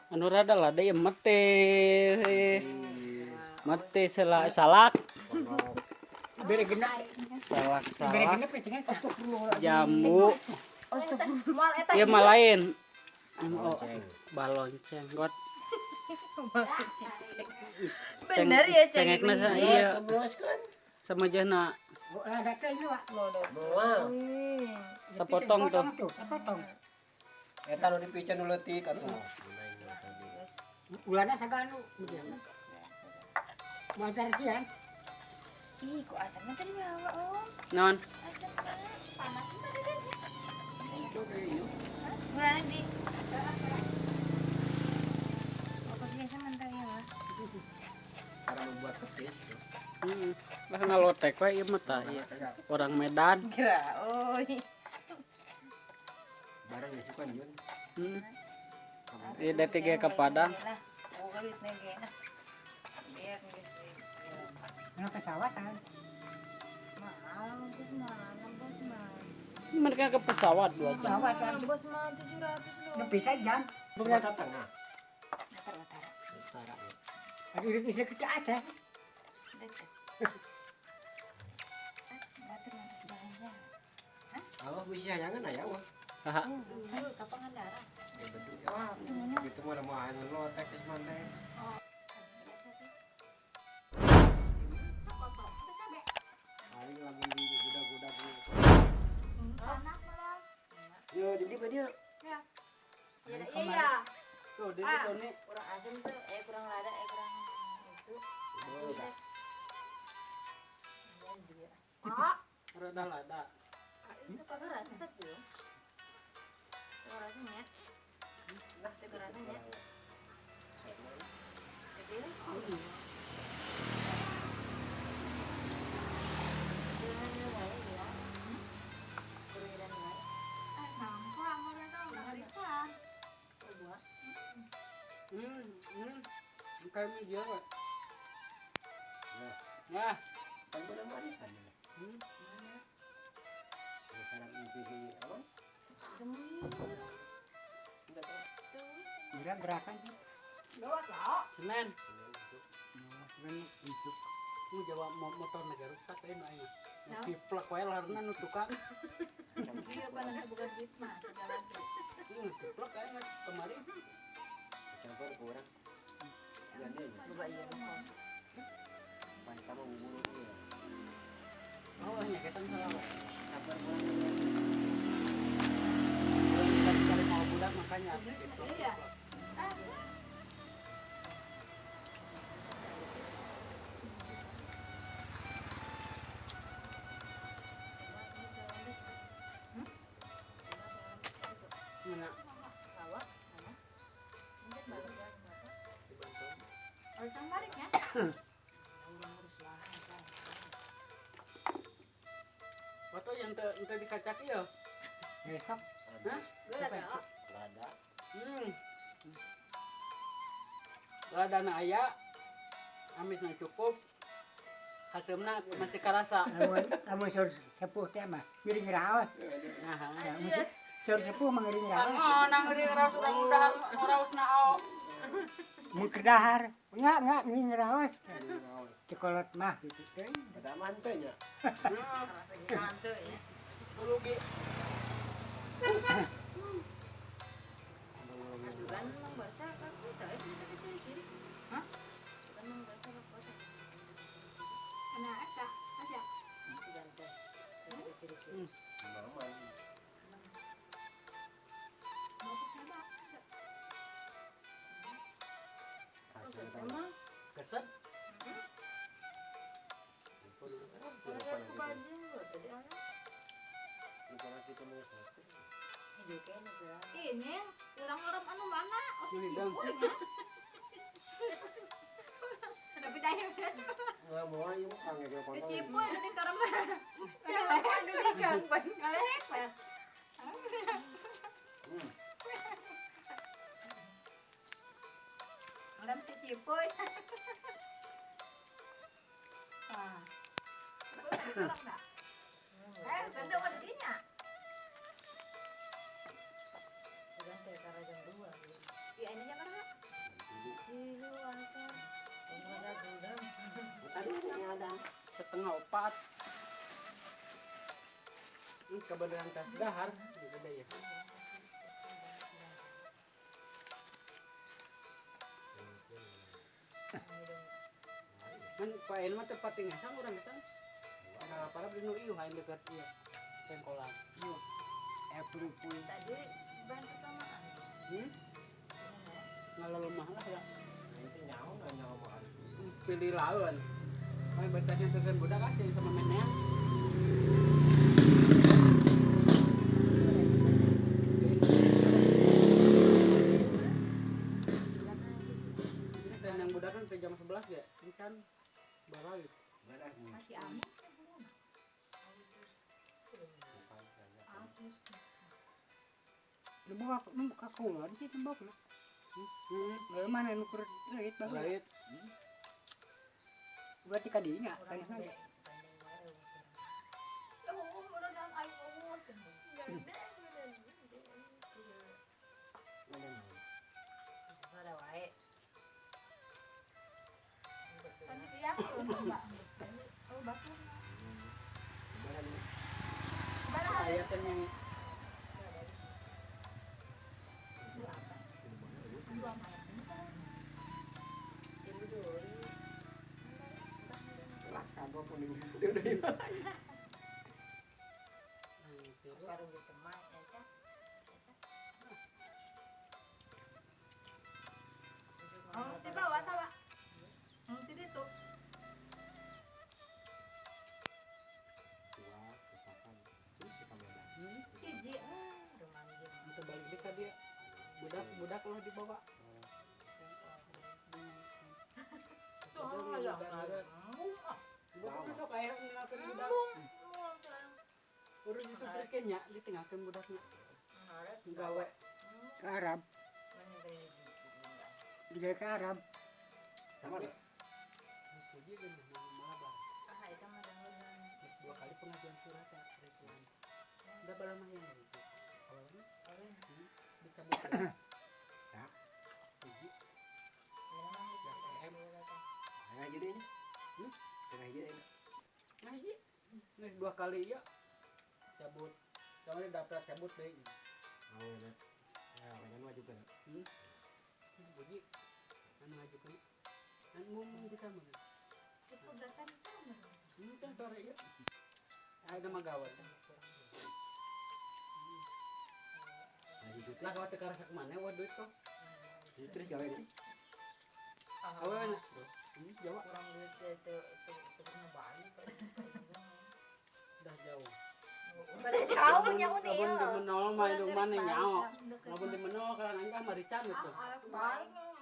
anu rada lah deui metis. Metis salak. Bere genep. Salak. Bere genep cenah astagfirullah. Jambu. Moal eta. Ieu mah lain. Balonceng. Got. Bener ya cengekna ieu. Samajana. Ada teh ieu, Wak. Sapotong tuh. Sapotong. Eta nu dipicen nu leutik atuh. Ulana saganu. Moal sian. Ih, kok asamnya tadi bawa, Om? Naon? Asamnya panas tadi kan? Mulai di. Fokus biasa mentah ya, Wak. Cara membuat petis. Lah ngalotek we ieu mah tah ieu. Orang Medan. Kira, oh. Barang geus sukan Jun. Ieu DTG ka Padang. Oh, geus nege. Biar geus. Anu pesawatan. Mahal, bos mah, bos mah. Mereka ke pesawat 2 jam. Pesawatan. Bos mah 700 loh. Nepi sajam. Sumatera Tengah. Utara. Utara. Aduh itu kita Aceh. Dekat. Batur bahasa. Awak bisa nyangan aya wah. Saha? Dulu kapan darah? Ya bedu ya. Gitu mah mau anu lotek geus manteh. Aing lamun di budak-budak ieu. Panas malah. Yo jadi ba dia? Ya. Iya. Tuh, di situ nih. Kurang asam tuh, kurang lada, kurang itu. Ah, Rada lada. itu kagak rasa tuh. Kagak rasanya. Lah, kagak rasanya. Jadi, Kayak media we. Ya, Ya, kan bener manis kan. Sekarang ini awan. Enggak gerakan sih. gawat lah. Senin. Senin untuk mu jawa motor negara rusak ayeuna ayeuna. Ciplek wae larna nu tukang. Iya, panas bukan duit mah, sejalan tuh. Ciplek ayeuna kemari. Campur ke orang. Jadi aja. Coba iya. Pantas mau buru dia. Oh, nya kita salah we. Campur ke orang. Sekali mau budak makanya. Iya. Mana? Sawah, mana? Mungkin balik ya, Bapak. Orang balik ya? Foto yang teu dikacak ieu. Besok. Hah? Gue ada. Lada. Ladana aya. Amisna cukup. Hasilna masih karasa. Kamu sur sepuh teh mah ngiring raos. Nah, Sur sepuh mah ngiring raos. nang ngeuring raos urang udahan raosna au. Mun kedahar, enggak ngiring raos. Cekolot mah gitu teh. Ada mantenya. Rasa gimana tuh ya? Rugi. Juga nang bahasa kan kita itu kecil-kecil. Hah? Bukan nang bahasa apa? Ana aja. Ganti. Kecil-kecil. Mama. Emang Keset. kalau aku baju gua tadi ana. Ini orang-orang anu mana? Ini dong. Tapi daya kan. Nggak mau ayo panggil ke kontol. Cipoy tadi karena. Ada di gang ban kalehek ya. Alam cipoy. Ah. Ganda ada dinya. Sudah kayak jam 2. Iya, ini yang mana? setengah 4. Kebenaran tas dahar gede ya. Kan Pak En mah tempat tinggal urang eta. Nah, para beli nu ieu hain dekat ieu. Pengkolan. Ieu. Puluh-puluh. Tadi bantu tamaan. Ngalemah lah ya. Nanti nyaho makan. Pilih lawan. Main betanya tekan budak aja sama menean. Ini kan yang budak kan sampai jam 11 ya. Ini kan balik. Masih aman. Nembok kakulon sih tembok na. Mana nukur leit bagus. Balik. Berarti kadinya kan saja. Saya kan yang Lah kagak pun ini. Di bawah tawa. Di situ. Iji. Untuk balik dekat dia. Budak lah dibawa. Budak besok kayak ngelakuin budak. Urus itu perkennya ditinggalkan budaknya. Gawe. Ke Arab, dia ke Arab. Sama deh. Itu dia kan Malabar. 2 kali pengajuan surat ya. Udah berapa yang dari itu? Awalnya dicabut. Ya. Uji. Nah jadi ini. Tengah jadi ini. Nah iya. Nih 2 kali ya. Cabut. Soalnya daftar cabut deh. Oh ya. Ya, kan wajib kan. Uji. Anu ngajukan. Kan ngomong bisa mana? Ini kan sore ya. Ada magawat. Nah, itu Lah kawat teka rasa kemana? Wah duit kok. terus gawe ini. Awan. Jawa Kurang duit itu balik. udah jauh. Pada jauh nyawa nih. Lamun di menol mah di mana nyawa. Lamun di menol kan anjang mah dicamut tuh. Balik